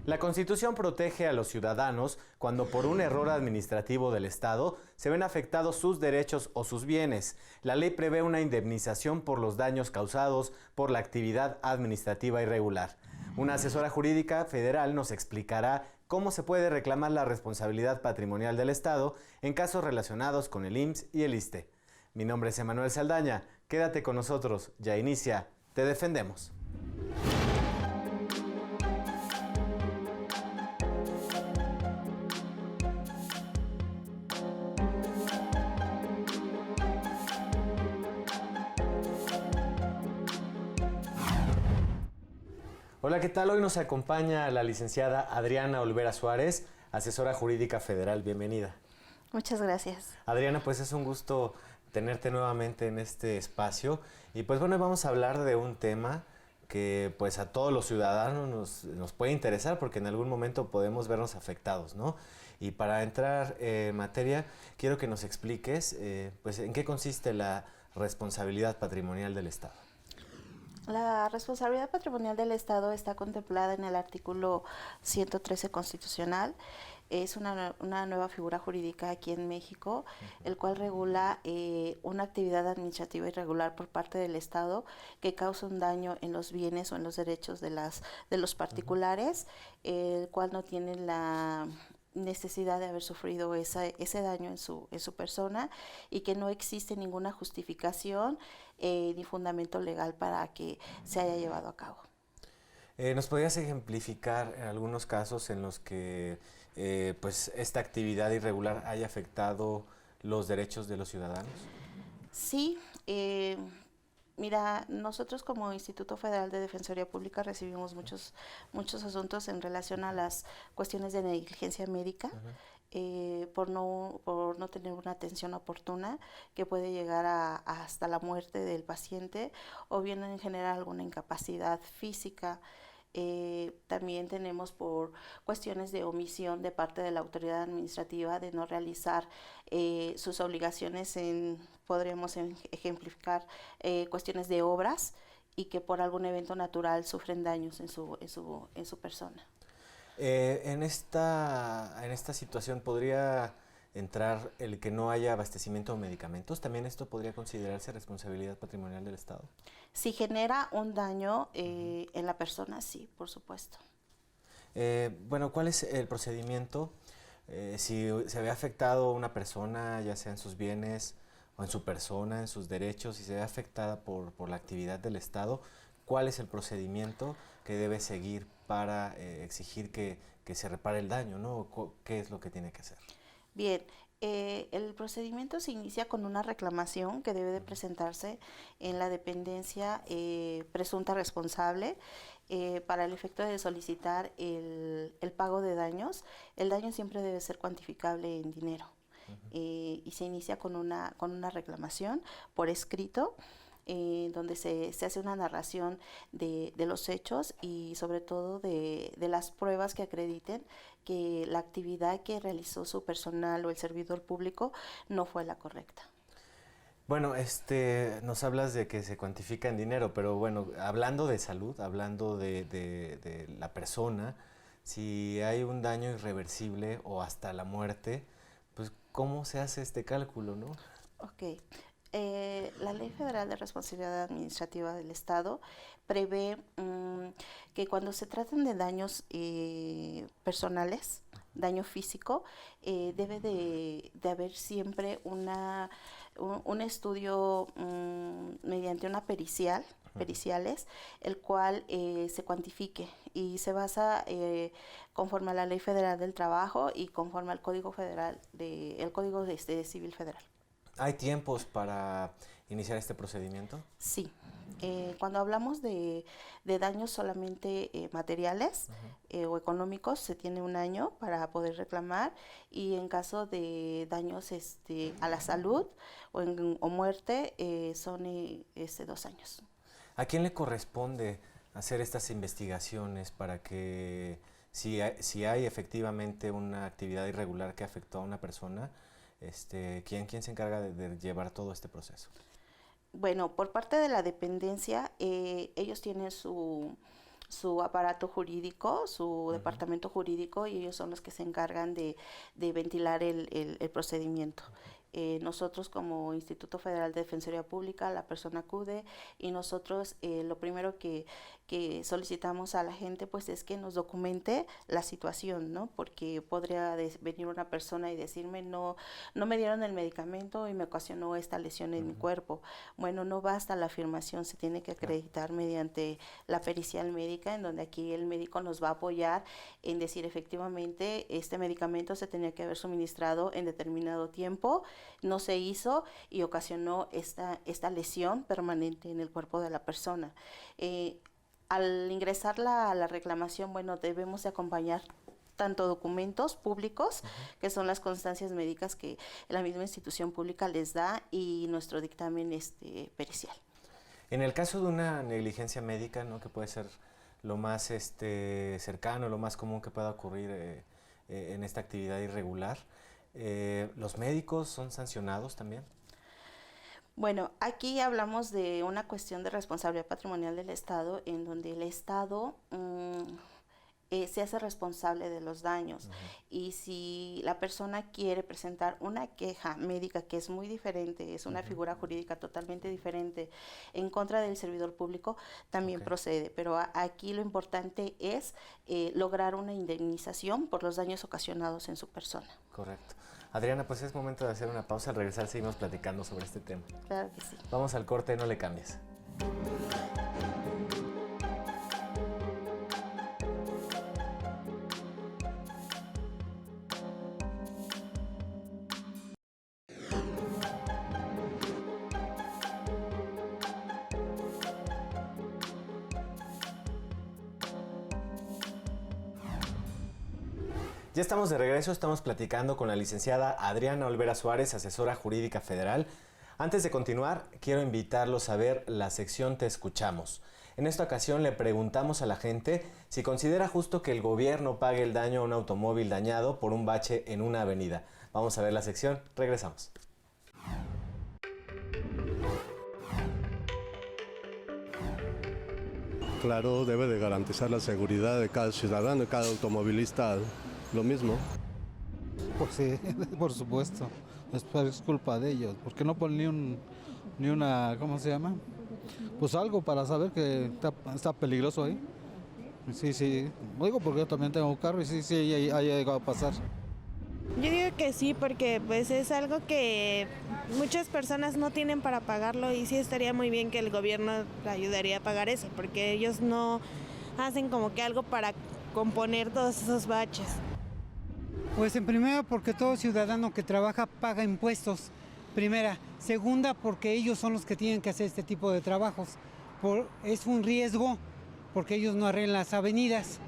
La Constitución protege a los ciudadanos cuando por un error administrativo del Estado se ven afectados sus derechos o sus bienes. La ley prevé una indemnización por los daños causados por la actividad administrativa irregular. Una asesora jurídica federal nos explicará cómo se puede reclamar la responsabilidad patrimonial del Estado en casos relacionados con el IMSS y el ISSSTE. Mi nombre es Emanuel Saldaña. Quédate con nosotros. Ya inicia Te Defendemos. Hola, ¿qué tal? Hoy nos acompaña la licenciada Adriana Olvera Suárez, asesora jurídica federal. Bienvenida. Muchas gracias. Adriana, pues es un gusto tenerte nuevamente en este espacio. Y pues bueno, vamos a hablar de un tema que pues a todos los ciudadanos nos puede interesar porque en algún momento podemos vernos afectados, ¿no? Y para entrar en materia, quiero que nos expliques pues en qué consiste la responsabilidad patrimonial del Estado. La responsabilidad patrimonial del Estado está contemplada en el artículo 113 constitucional. Es una nueva figura jurídica aquí en México, el cual regula una actividad administrativa irregular por parte del Estado que causa un daño en los bienes o en los derechos de los particulares, el cual no tiene la necesidad de haber sufrido ese daño en su persona y que no existe ninguna justificación ni fundamento legal para que se haya llevado a cabo. ¿Nos podrías ejemplificar algunos casos en los que pues esta actividad irregular haya afectado los derechos de los ciudadanos? Sí, mira, nosotros como Instituto Federal de Defensoría Pública recibimos muchos asuntos en relación a las cuestiones de negligencia médica, por no tener una atención oportuna que puede llegar hasta la muerte del paciente o bien en general alguna incapacidad física. También tenemos por cuestiones de omisión de parte de la autoridad administrativa de no realizar sus obligaciones podríamos ejemplificar cuestiones de obras y que por algún evento natural sufren daños en su persona. En esta situación podría entrar el que no haya abastecimiento de medicamentos. ¿También esto podría considerarse responsabilidad patrimonial del Estado? Si genera un daño en la persona, sí, por supuesto. Bueno, ¿cuál es el procedimiento? Si se ve afectado una persona, ya sea en sus bienes o en su persona, en sus derechos, si se ve afectada por la actividad del Estado, ¿cuál es el procedimiento que debe seguir para exigir que se repare el daño, ¿no? ¿Qué es lo que tiene que hacer? Bien, el procedimiento se inicia con una reclamación que debe de presentarse en la dependencia presunta responsable para el efecto de solicitar el pago de daños. El daño siempre debe ser cuantificable en dinero y se inicia con una reclamación por escrito, donde se hace una narración de los hechos y sobre todo de las pruebas que acrediten que la actividad que realizó su personal o el servidor público no fue la correcta. Bueno, nos hablas de que se cuantifica en dinero, pero bueno, hablando de salud, hablando de la persona, si hay un daño irreversible o hasta la muerte, pues ¿cómo se hace este cálculo, no? Ok. La Ley Federal de Responsabilidad Administrativa del Estado prevé que cuando se tratan de daños personales, daño físico, debe de haber siempre un estudio mediante una periciales, el cual se cuantifique y se basa conforme a la Ley Federal del Trabajo y conforme al Código Federal el Código Civil Federal. ¿Hay tiempos para iniciar este procedimiento? Sí. Cuando hablamos de daños solamente materiales o económicos, se tiene un año para poder reclamar, y en caso de daños a la salud o muerte son 2 años. ¿A quién le corresponde hacer estas investigaciones para que si hay efectivamente una actividad irregular que afectó a una persona, ¿quién se encarga de llevar todo este proceso? Bueno, por parte de la dependencia, ellos tienen su su aparato jurídico, su departamento jurídico, y ellos son los que se encargan de ventilar el procedimiento. Nosotros como Instituto Federal de Defensoría Pública, la persona acude y nosotros lo primero que solicitamos a la gente pues es que nos documente la situación, ¿no? Porque podría venir una persona y decirme no me dieron el medicamento y me ocasionó esta lesión en mi cuerpo. Bueno, no basta la afirmación, se tiene que acreditar mediante la pericial médica, en donde aquí el médico nos va a apoyar en decir efectivamente este medicamento se tenía que haber suministrado en determinado tiempo, no se hizo y ocasionó esta lesión permanente en el cuerpo de la persona. Al ingresar la reclamación, bueno, debemos de acompañar tanto documentos públicos, que son las constancias médicas que la misma institución pública les da, y nuestro dictamen pericial. En el caso de una negligencia médica, ¿no?, que puede ser lo más cercano, lo más común que pueda ocurrir en esta actividad irregular, ¿los médicos son sancionados también? Bueno, aquí hablamos de una cuestión de responsabilidad patrimonial del Estado, en donde el Estado se hace responsable de los daños. Y si la persona quiere presentar una queja médica, que es muy diferente, es una figura jurídica totalmente diferente, en contra del servidor público, también procede. Pero aquí lo importante es lograr una indemnización por los daños ocasionados en su persona. Correcto. Adriana, pues es momento de hacer una pausa. Al regresar seguimos platicando sobre este tema. Claro que sí. Vamos al corte, no le cambies. Ya estamos de regreso, estamos platicando con la licenciada Adriana Olvera Suárez, asesora jurídica federal. Antes de continuar, quiero invitarlos a ver la sección Te Escuchamos. En esta ocasión le preguntamos a la gente si considera justo que el gobierno pague el daño a un automóvil dañado por un bache en una avenida. Vamos a ver la sección, regresamos. Claro, debe de garantizar la seguridad de cada ciudadano, de cada automovilista, lo mismo. Pues sí, por supuesto, es culpa de ellos, porque no ponen ni una, ¿cómo se llama? Pues algo para saber que está peligroso ahí. Sí, lo digo porque yo también tengo un carro y sí, ha llegado a pasar. Yo digo que sí, porque pues es algo que muchas personas no tienen para pagarlo, y sí estaría muy bien que el gobierno ayudaría a pagar eso, porque ellos no hacen como que algo para componer todos esos baches. Pues en primera, porque todo ciudadano que trabaja paga impuestos, primera. Segunda, porque ellos son los que tienen que hacer este tipo de trabajos. Es un riesgo, porque ellos no arreglan las avenidas.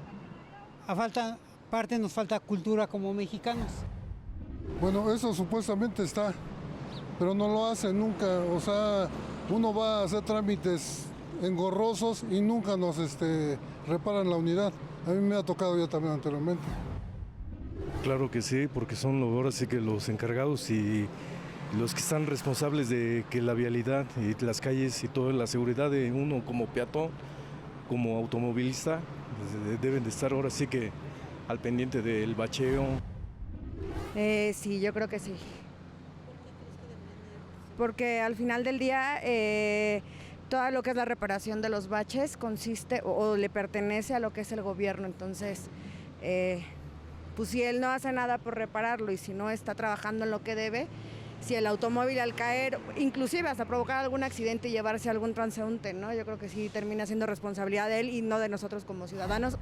Aparte nos falta cultura como mexicanos. Bueno, eso supuestamente está, pero no lo hacen nunca. O sea, uno va a hacer trámites engorrosos y nunca nos reparan la unidad. A mí me ha tocado ya también anteriormente. Claro que sí, porque son ahora sí que los encargados y los que están responsables de que la vialidad y las calles y toda la seguridad de uno como peatón, como automovilista, deben de estar ahora sí que al pendiente del bacheo. Sí, yo creo que sí. Porque al final del día todo lo que es la reparación de los baches consiste o le pertenece a lo que es el gobierno. Entonces, pues si él no hace nada por repararlo y si no está trabajando en lo que debe, si el automóvil al caer, inclusive hasta provocar algún accidente y llevarse a algún transeúnte, ¿no? Yo creo que sí termina siendo responsabilidad de él y no de nosotros como ciudadanos.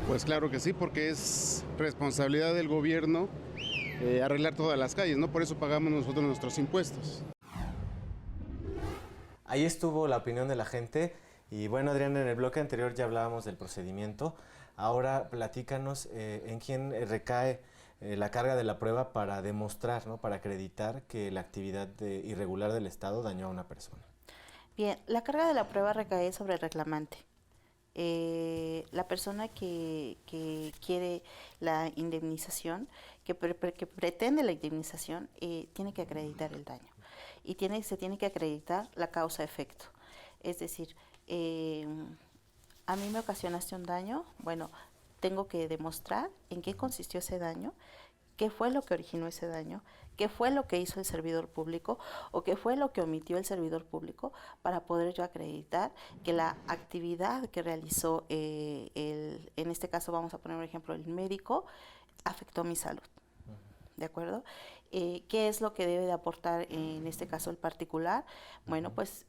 Pues claro que sí, porque es responsabilidad del gobierno arreglar todas las calles, ¿no? Por eso pagamos nosotros nuestros impuestos. Ahí estuvo la opinión de la gente. Y bueno, Adriana, en el bloque anterior ya hablábamos del procedimiento. Ahora platícanos en quién recae la carga de la prueba para demostrar, ¿no?, para acreditar que la actividad irregular del Estado dañó a una persona. Bien, la carga de la prueba recae sobre el reclamante. La persona que quiere la indemnización, que pretende la indemnización, tiene que acreditar el daño y se tiene que acreditar la causa-efecto. Es decir, a mí me ocasionaste un daño, bueno, tengo que demostrar en qué consistió ese daño, qué fue lo que originó ese daño, qué fue lo que hizo el servidor público o qué fue lo que omitió el servidor público para poder yo acreditar que la actividad que realizó, en este caso vamos a poner un ejemplo, el médico, afectó mi salud. ¿De acuerdo? ¿Qué es lo que debe de aportar en este caso el particular? Bueno, pues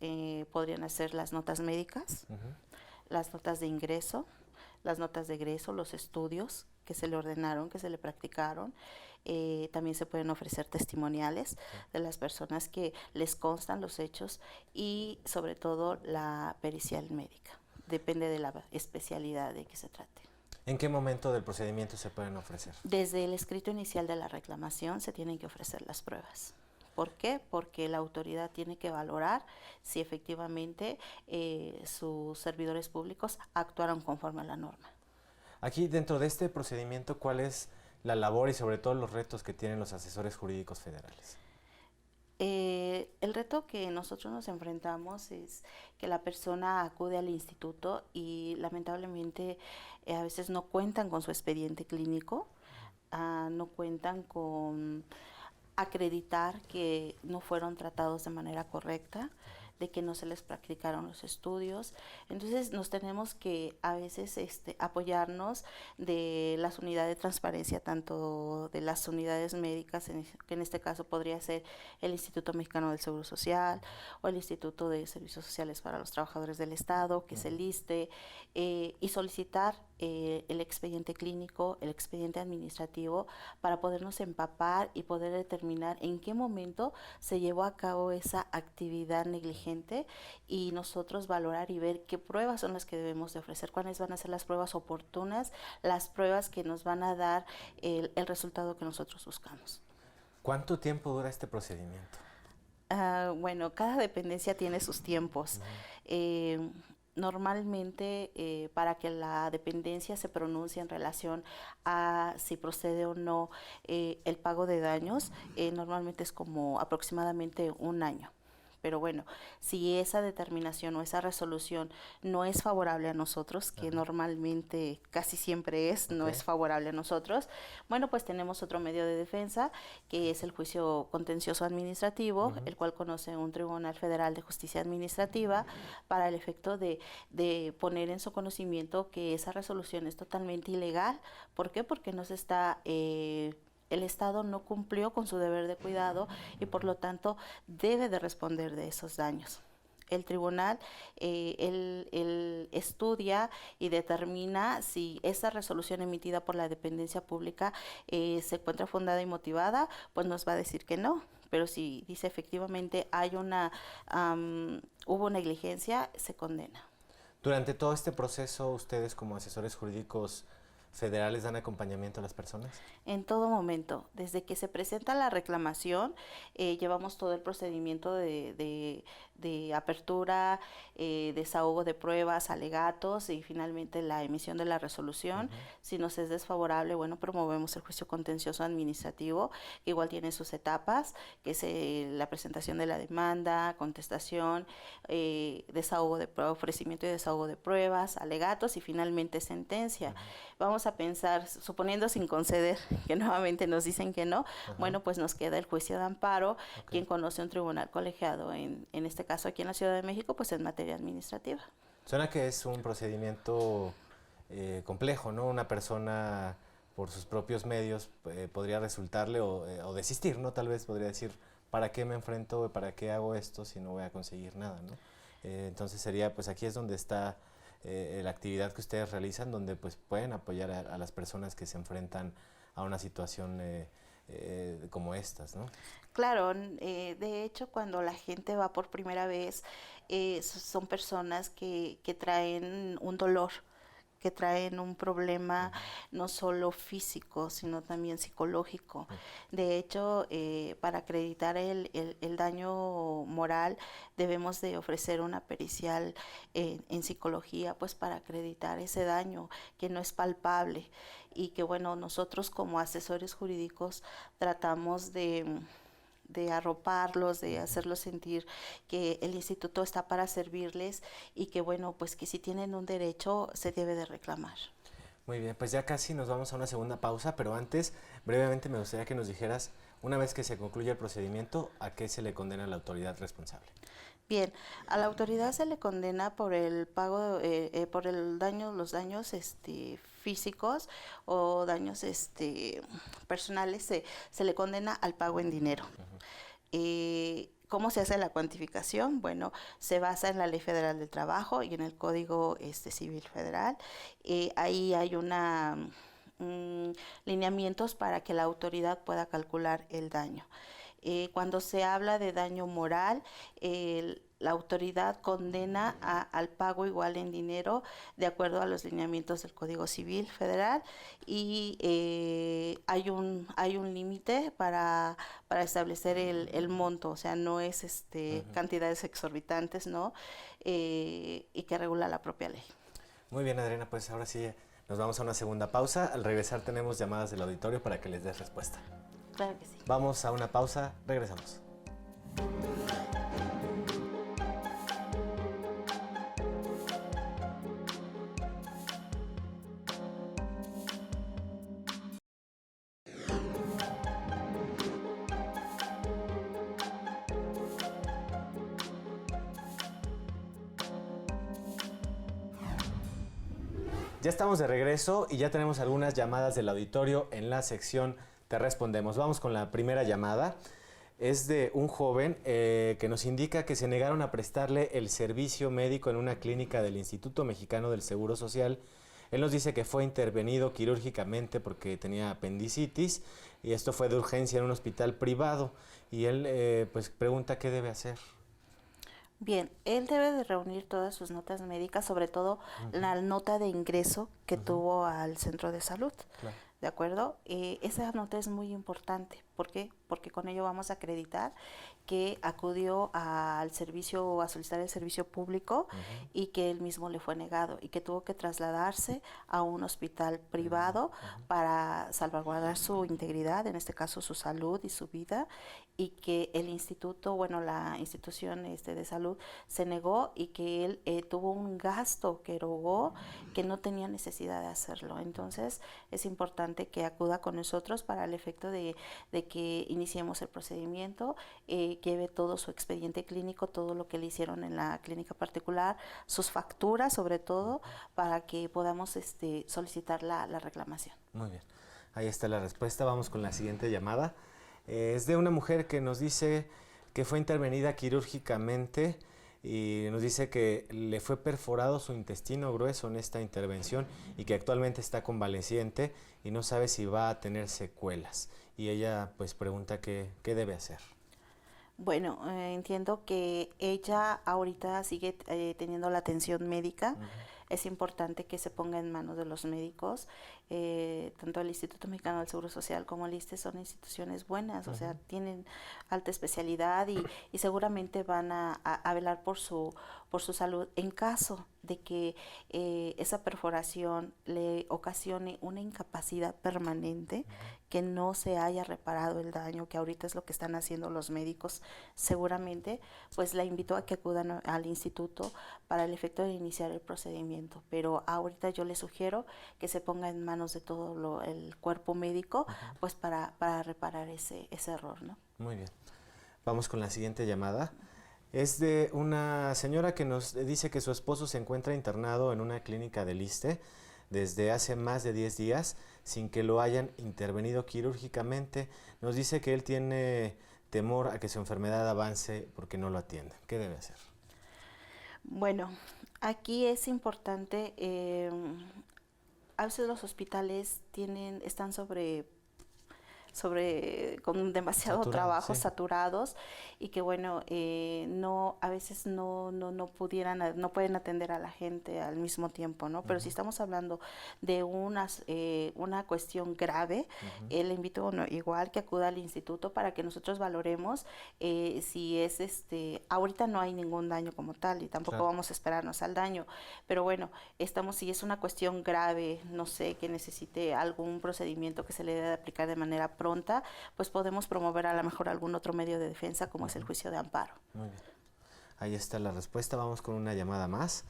podrían hacer las notas médicas, las notas de ingreso, las notas de egreso, los estudios que se le ordenaron, que se le practicaron. También se pueden ofrecer testimoniales de las personas que les constan los hechos y sobre todo la pericial médica. Depende de la especialidad de que se trate. ¿En qué momento del procedimiento se pueden ofrecer? Desde el escrito inicial de la reclamación se tienen que ofrecer las pruebas. ¿Por qué? Porque la autoridad tiene que valorar si efectivamente sus servidores públicos actuaron conforme a la norma. Aquí, dentro de este procedimiento, ¿cuál es la labor y sobre todo los retos que tienen los asesores jurídicos federales? El reto que nosotros nos enfrentamos es que la persona acude al instituto y lamentablemente a veces no cuentan con su expediente clínico, no cuentan con acreditar que no fueron tratados de manera correcta, de que no se les practicaron los estudios. Entonces nos tenemos que a veces apoyarnos de las unidades de transparencia, tanto de las unidades médicas, que en este caso podría ser el Instituto Mexicano del Seguro Social o el Instituto de Servicios Sociales para los Trabajadores del Estado, que es el ISSSTE, y solicitar el expediente clínico, el expediente administrativo, para podernos empapar y poder determinar en qué momento se llevó a cabo esa actividad negligente y nosotros valorar y ver qué pruebas son las que debemos de ofrecer, cuáles van a ser las pruebas oportunas, las pruebas que nos van a dar el resultado que nosotros buscamos. ¿Cuánto tiempo dura este procedimiento? Bueno, cada dependencia tiene sus tiempos. Normalmente para que la dependencia se pronuncie en relación a si procede o no el pago de daños, normalmente es como aproximadamente un año. Pero bueno, si esa determinación o esa resolución no es favorable a nosotros, que normalmente casi siempre es, no es favorable a nosotros, bueno, pues tenemos otro medio de defensa, que es el juicio contencioso administrativo, el cual conoce un Tribunal Federal de Justicia Administrativa, para el efecto de poner en su conocimiento que esa resolución es totalmente ilegal. ¿Por qué? Porque no se está... el Estado no cumplió con su deber de cuidado y por lo tanto debe de responder de esos daños. El tribunal él estudia y determina si esa resolución emitida por la dependencia pública se encuentra fundada y motivada, pues nos va a decir que no. Pero si dice efectivamente hubo negligencia, se condena. Durante todo este proceso, ¿ustedes como asesores jurídicos federales dan acompañamiento a las personas? En todo momento, desde que se presenta la reclamación, llevamos todo el procedimiento de apertura, desahogo de pruebas, alegatos y finalmente la emisión de la resolución. Si nos es desfavorable, bueno, promovemos el juicio contencioso administrativo, que igual tiene sus etapas, que es la presentación de la demanda, contestación, desahogo de ofrecimiento y desahogo de pruebas, alegatos y finalmente sentencia. Vamos a pensar, suponiendo sin conceder, que nuevamente nos dicen que no, bueno, pues nos queda el juicio de amparo, quien conoce un tribunal colegiado, en este caso aquí en la Ciudad de México, pues en materia administrativa. Suena que es un procedimiento complejo, ¿no? Una persona por sus propios medios podría resultarle o desistir, ¿no? Tal vez podría decir, ¿para qué me enfrento? ¿Para qué hago esto si no voy a conseguir nada, ¿no? Entonces sería, pues aquí es donde está la actividad que ustedes realizan, donde pues pueden apoyar a las personas que se enfrentan a una situación como estas, ¿no? Claro, de hecho cuando la gente va por primera vez, son personas que traen un dolor, que traen un problema no solo físico, sino también psicológico. De hecho, para acreditar el daño moral, debemos de ofrecer una pericial en psicología, pues para acreditar ese daño que no es palpable y que, bueno, nosotros como asesores jurídicos tratamos de de arroparlos, de hacerlos sentir que el instituto está para servirles y que bueno, pues que si tienen un derecho se debe de reclamar. Muy bien, pues ya casi nos vamos a una segunda pausa, pero antes, brevemente me gustaría que nos dijeras, una vez que se concluya el procedimiento, ¿a qué se le condena a la autoridad responsable? Bien, a la autoridad se le condena por el pago, por el daño, los daños físicos o daños personales, se le condena al pago en dinero. ¿Cómo se hace la cuantificación? Bueno, se basa en la Ley Federal del Trabajo y en el Código Civil Federal. Ahí hay lineamientos para que la autoridad pueda calcular el daño. Cuando se habla de daño moral, la autoridad condena al pago igual en dinero de acuerdo a los lineamientos del Código Civil Federal y hay un límite para establecer el monto, o sea, no es cantidades exorbitantes, ¿no? Y que regula la propia ley. Muy bien, Adriana, pues ahora sí nos vamos a una segunda pausa. Al regresar tenemos llamadas del auditorio para que les des respuesta. Claro que sí. Vamos a una pausa, regresamos. Ya estamos de regreso y ya tenemos algunas llamadas del auditorio en la sección Te Respondemos. Vamos con la primera llamada. Es de un joven que nos indica que se negaron a prestarle el servicio médico en una clínica del Instituto Mexicano del Seguro Social. Él nos dice que fue intervenido quirúrgicamente porque tenía apendicitis y esto fue de urgencia en un hospital privado. Y él pues pregunta qué debe hacer. Bien, él debe de reunir todas sus notas médicas, sobre todo la nota de ingreso que tuvo al centro de salud, Claro. ¿de acuerdo? Esa nota es muy importante. ¿Por qué? Porque con ello vamos a acreditar que acudió al servicio o a solicitar el servicio público y que él mismo le fue negado y que tuvo que trasladarse a un hospital privado para salvaguardar su integridad, en este caso su salud y su vida, y que el instituto, bueno, la institución de salud se negó y que él tuvo un gasto que erogó que no tenía necesidad de hacerlo. Entonces es importante que acuda con nosotros para el efecto de que iniciemos el procedimiento, lleve todo su expediente clínico, todo lo que le hicieron en la clínica particular, sus facturas sobre todo, para que podamos solicitar la reclamación. Muy bien, ahí está la respuesta. Vamos con la siguiente llamada. Es de una mujer que nos dice que fue intervenida quirúrgicamente y nos dice que le fue perforado su intestino grueso en esta intervención y que actualmente está convaleciente y no sabe si va a tener secuelas. Y ella pues pregunta qué debe hacer. Bueno, entiendo que ella ahorita sigue teniendo la atención médica. Es importante que se ponga en manos de los médicos. Tanto el Instituto Mexicano del Seguro Social como el ISSSTE son instituciones buenas, o sea, tienen alta especialidad y seguramente van a velar por su salud. En caso de que esa perforación le ocasione una incapacidad permanente, que no se haya reparado el daño, que ahorita es lo que están haciendo los médicos seguramente, pues la invito a que acudan al instituto para el efecto de iniciar el procedimiento. Pero ahorita yo les sugiero que se ponga en manos de todo el cuerpo médico, pues para reparar ese error, ¿no? Muy bien. Vamos con la siguiente llamada. Es de una señora que nos dice que su esposo se encuentra internado en una clínica del ISSSTE desde hace más de 10 días sin que lo hayan intervenido quirúrgicamente. Nos dice que él tiene temor a que su enfermedad avance porque no lo atienden. ¿Qué debe hacer? Bueno, aquí es importante, a veces los hospitales están con demasiado trabajo, sí, saturados, y que bueno, a veces no pueden atender a la gente al mismo tiempo, ¿no? Pero si estamos hablando de una cuestión grave, le invito, bueno, igual que acuda al instituto para que nosotros valoremos si es ahorita no hay ningún daño como tal y tampoco vamos a esperarnos al daño, pero bueno, si es una cuestión grave, no sé, que necesite algún procedimiento que se le debe aplicar de manera pronta, pues podemos promover a lo mejor algún otro medio de defensa como es el juicio de amparo. Muy bien. Ahí está la respuesta. Vamos con una llamada más.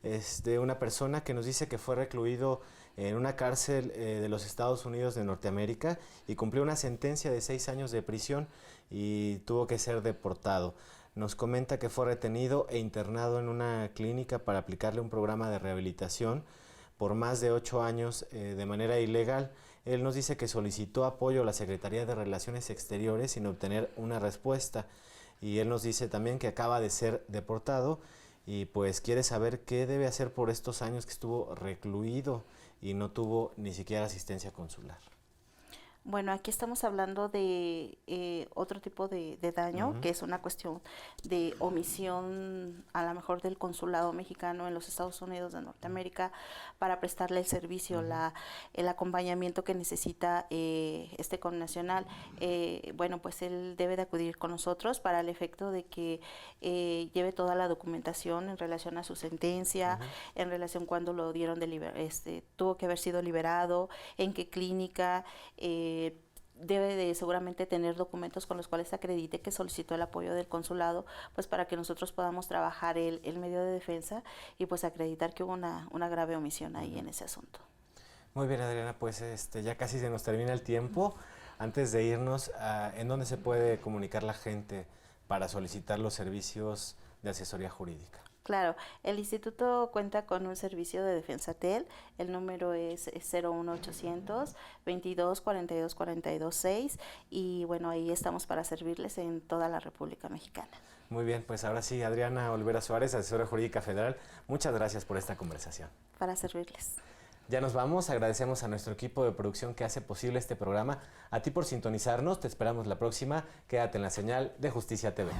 Es de una persona que nos dice que fue recluido en una cárcel de los Estados Unidos de Norteamérica y cumplió una sentencia de 6 años de prisión y tuvo que ser deportado. Nos comenta que fue retenido e internado en una clínica para aplicarle un programa de rehabilitación por más de 8 años de manera ilegal. Él nos dice que solicitó apoyo a la Secretaría de Relaciones Exteriores sin obtener una respuesta. Y él nos dice también que acaba de ser deportado y pues quiere saber qué debe hacer por estos años que estuvo recluido y no tuvo ni siquiera asistencia consular. Bueno, aquí estamos hablando de otro tipo de daño, que es una cuestión de omisión a lo mejor del consulado mexicano en los Estados Unidos de Norteamérica para prestarle el servicio, el acompañamiento que necesita este connacional. Bueno, pues él debe de acudir con nosotros para el efecto de que lleve toda la documentación en relación a su sentencia, en relación cuando lo dieron de tuvo que haber sido liberado, en qué clínica, debe de seguramente tener documentos con los cuales acredite que solicitó el apoyo del consulado, pues para que nosotros podamos trabajar el medio de defensa y pues acreditar que hubo una grave omisión ahí en ese asunto. Muy bien, Adriana, pues ya casi se nos termina el tiempo. Antes de irnos, ¿en dónde se puede comunicar la gente para solicitar los servicios de asesoría jurídica? Claro, el instituto cuenta con un servicio de Defensatel, el número es 01800 22 42 42 6 y bueno, ahí estamos para servirles en toda la República Mexicana. Muy bien, pues ahora sí, Adriana Olvera Suárez, asesora jurídica federal, muchas gracias por esta conversación. Para servirles. Ya nos vamos, agradecemos a nuestro equipo de producción que hace posible este programa, a ti por sintonizarnos, te esperamos la próxima, quédate en la señal de Justicia TV.